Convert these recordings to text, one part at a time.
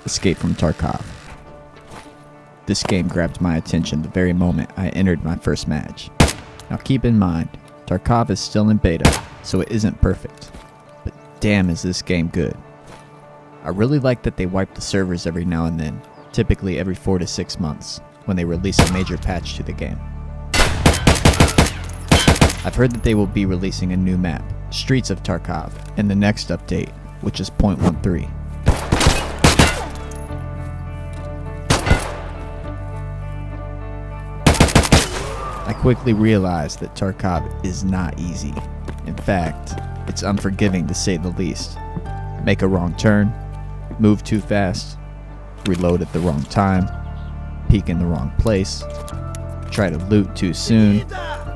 Escape from Tarkov. This game grabbed my attention the very moment I entered my first match. Now keep in mind, Tarkov is still in beta, so it isn't perfect. But damn is this game good. I really like that they wipe the servers every now and then, typically every 4 to 6 months, when they release a major patch to the game. I've heard that they will be releasing a new map, Streets of Tarkov, in the next update, which is 0.13. I quickly realized that Tarkov is not easy. In fact, it's unforgiving to say the least. Make a wrong turn, move too fast, reload at the wrong time, peek in the wrong place, try to loot too soon.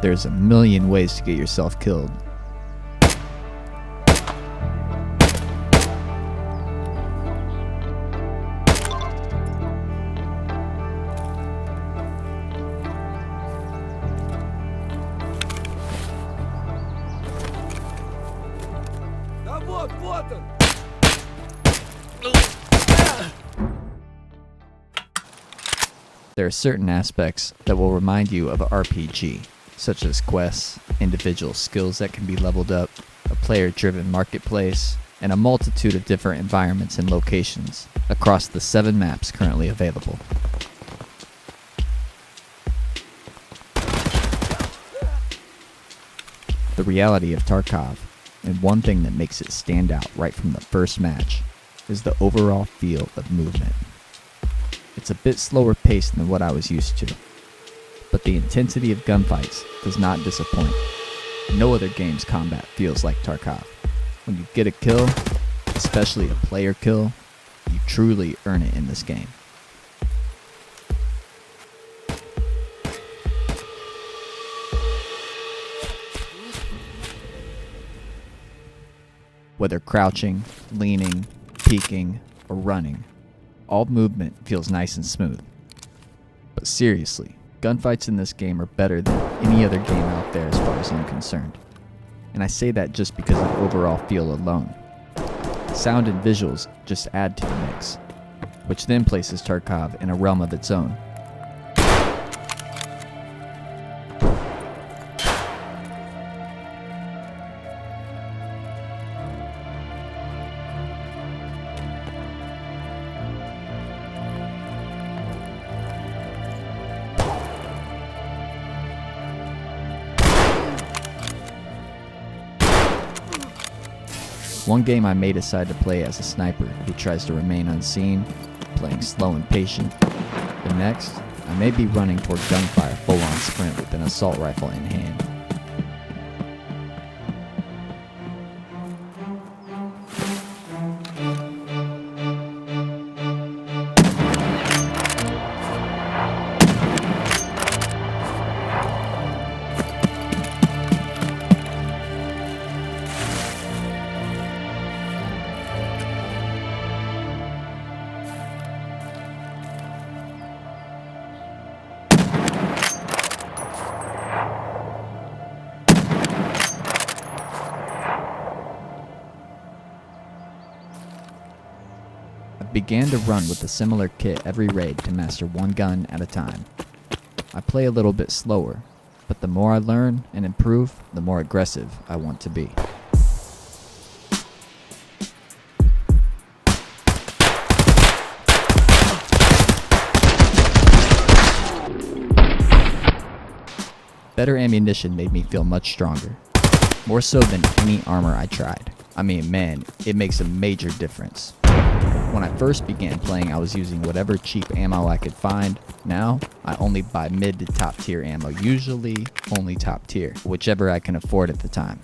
There's a million ways to get yourself killed. There are certain aspects that will remind you of an RPG, such as quests, individual skills that can be leveled up, a player-driven marketplace, and a multitude of different environments and locations across the 7 maps currently available. The reality of Tarkov, and one thing that makes it stand out right from the first match, is the overall feel of movement. It's a bit slower paced than what I was used to, but the intensity of gunfights does not disappoint. No other game's combat feels like Tarkov. When you get a kill, especially a player kill, you truly earn it in this game. Whether crouching, leaning, peeking, or running, all movement feels nice and smooth. But seriously, gunfights in this game are better than any other game out there as far as I'm concerned. And I say that just because of the overall feel alone. Sound and visuals just add to the mix, which then places Tarkov in a realm of its own. One game I may decide to play as a sniper who tries to remain unseen, playing slow and patient. The next, I may be running toward gunfire full-on sprint with an assault rifle in hand. Began to run with a similar kit every raid to master one gun at a time. I play a little bit slower, but the more I learn and improve, the more aggressive I want to be. Better ammunition made me feel much stronger, more so than any armor I tried. I mean, man, it makes a major difference. When I first began playing, I was using whatever cheap ammo I could find. Now, I only buy mid to top tier ammo, usually only top tier, whichever I can afford at the time.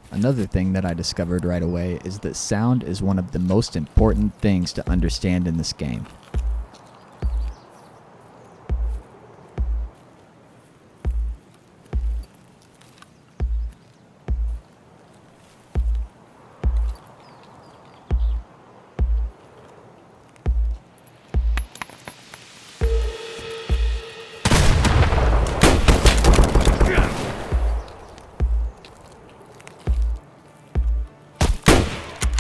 Another thing that I discovered right away is that sound is one of the most important things to understand in this game.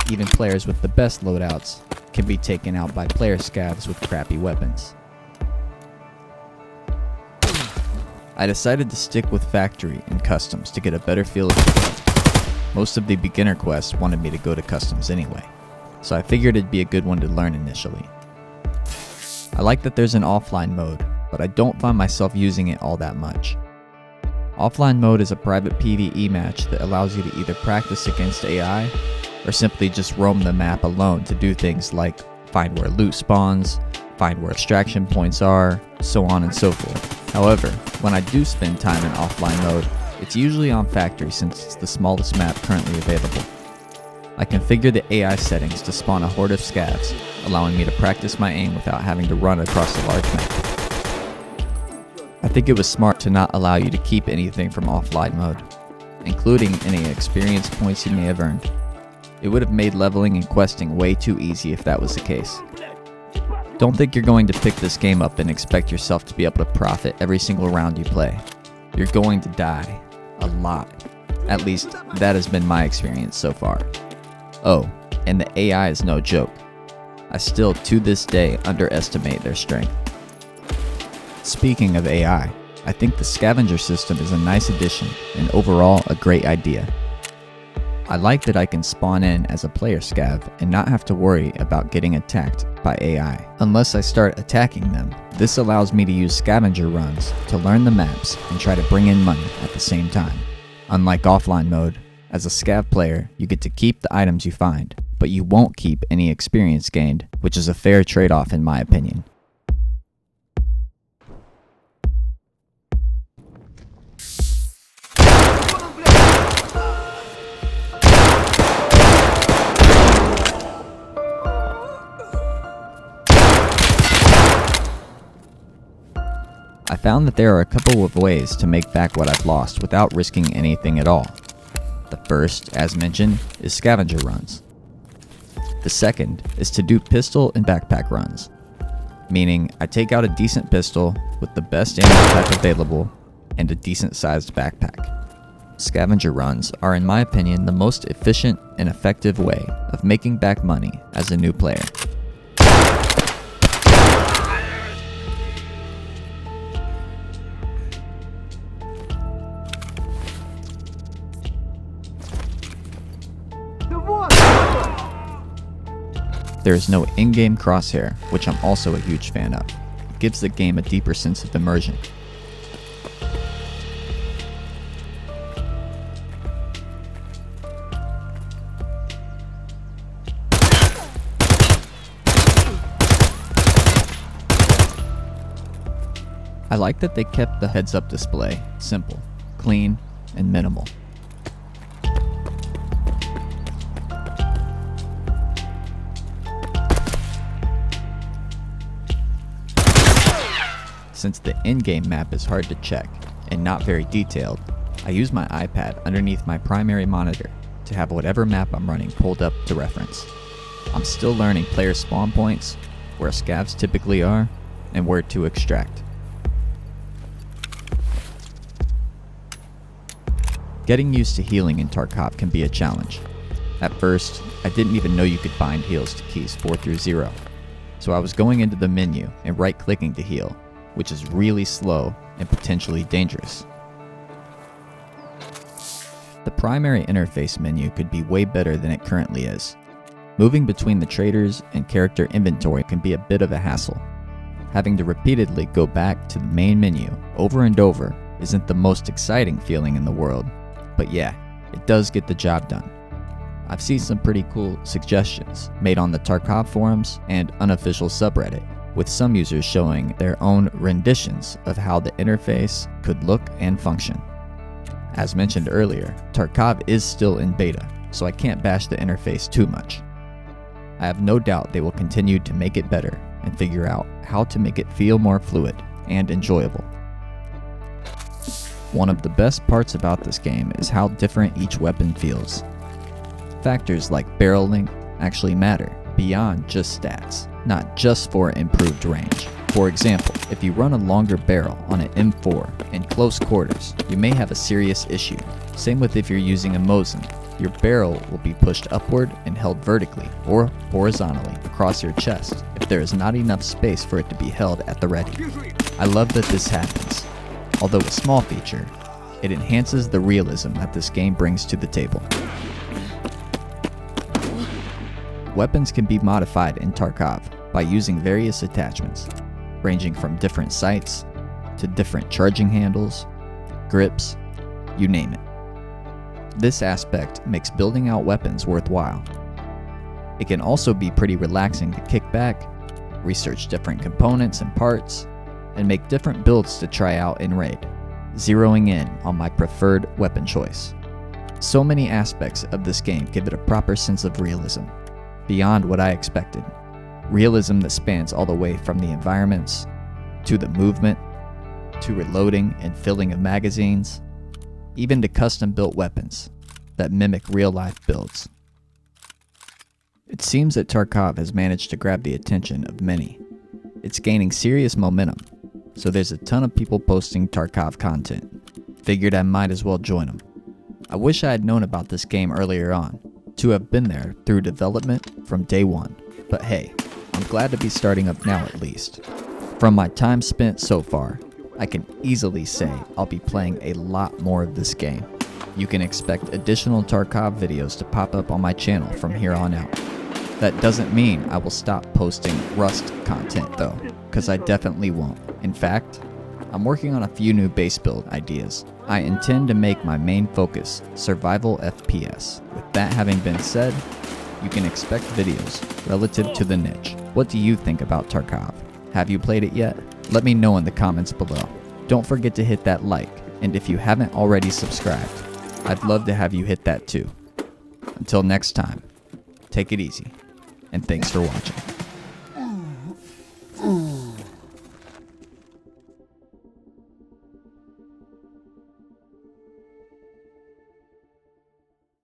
Even players with the best loadouts can be taken out by player scavs with crappy weapons. I decided to stick with factory and customs to get a better feel of the game. Most of the beginner quests wanted me to go to customs anyway, so I figured it'd be a good one to learn initially. I like that there's an offline mode, but I don't find myself using it all that much. Offline mode is a private PvE match that allows you to either practice against AI or simply just roam the map alone to do things like find where loot spawns, find where extraction points are, so on and so forth. However, when I do spend time in offline mode, it's usually on factory since it's the smallest map currently available. I configure the AI settings to spawn a horde of scavs, allowing me to practice my aim without having to run across a large map. I think it was smart to not allow you to keep anything from offline mode, including any experience points you may have earned. It would have made leveling and questing way too easy if that was the case. Don't think you're going to pick this game up and expect yourself to be able to profit every single round you play. You're going to die. A lot. At least, that has been my experience so far. Oh, and the AI is no joke. I still, to this day, underestimate their strength. Speaking of AI, I think the scavenger system is a nice addition and overall a great idea. I like that I can spawn in as a player scav and not have to worry about getting attacked by AI. Unless I start attacking them, this allows me to use scavenger runs to learn the maps and try to bring in money at the same time. Unlike offline mode, as a scav player, you get to keep the items you find, but you won't keep any experience gained, which is a fair trade-off in my opinion. I found that there are a couple of ways to make back what I've lost without risking anything at all. The first, as mentioned, is scavenger runs. The second is to do pistol and backpack runs, meaning I take out a decent pistol with the best ammo type available and a decent sized backpack. Scavenger runs are, in my opinion, the most efficient and effective way of making back money as a new player. There is no in-game crosshair, which I'm also a huge fan of. It gives the game a deeper sense of immersion. I like that they kept the heads-up display simple, clean, and minimal. Since the in-game map is hard to check and not very detailed, I use my iPad underneath my primary monitor to have whatever map I'm running pulled up to reference. I'm still learning player spawn points, where scavs typically are, and where to extract. Getting used to healing in Tarkov can be a challenge. At first, I didn't even know you could bind heals to keys 4 through 0, so I was going into the menu and right-clicking to heal, which is really slow and potentially dangerous. The primary interface menu could be way better than it currently is. Moving between the traders and character inventory can be a bit of a hassle. Having to repeatedly go back to the main menu over and over isn't the most exciting feeling in the world, but yeah, it does get the job done. I've seen some pretty cool suggestions made on the Tarkov forums and unofficial subreddit, with some users showing their own renditions of how the interface could look and function. As mentioned earlier, Tarkov is still in beta, so I can't bash the interface too much. I have no doubt they will continue to make it better and figure out how to make it feel more fluid and enjoyable. One of the best parts about this game is how different each weapon feels. Factors like barrel length actually matter beyond just stats, not just for improved range. For example, if you run a longer barrel on an M4 in close quarters, you may have a serious issue. Same with if you're using a Mosin. Your barrel will be pushed upward and held vertically or horizontally across your chest if there is not enough space for it to be held at the ready. I love that this happens. Although a small feature, it enhances the realism that this game brings to the table. Weapons can be modified in Tarkov by using various attachments, ranging from different sights to different charging handles, grips, you name it. This aspect makes building out weapons worthwhile. It can also be pretty relaxing to kick back, research different components and parts, and make different builds to try out in raid, zeroing in on my preferred weapon choice. So many aspects of this game give it a proper sense of realism, beyond what I expected. Realism that spans all the way from the environments, to the movement, to reloading and filling of magazines, even to custom-built weapons that mimic real-life builds. It seems that Tarkov has managed to grab the attention of many. It's gaining serious momentum, so there's a ton of people posting Tarkov content. Figured I might as well join them. I wish I had known about this game earlier on, to have been there through development from day one, but hey, I'm glad to be starting up now at least. From my time spent so far, I can easily say I'll be playing a lot more of this game. You can expect additional Tarkov videos to pop up on my channel from here on out. That doesn't mean I will stop posting Rust content though, because I definitely won't. In fact, I'm working on a few new base build ideas. I intend to make my main focus survival FPS. With that having been said, you can expect videos relative to the niche. What do you think about Tarkov? Have you played it yet? Let me know in the comments below. Don't forget to hit that like, and if you haven't already subscribed, I'd love to have you hit that too. Until next time, take it easy, and thanks for watching.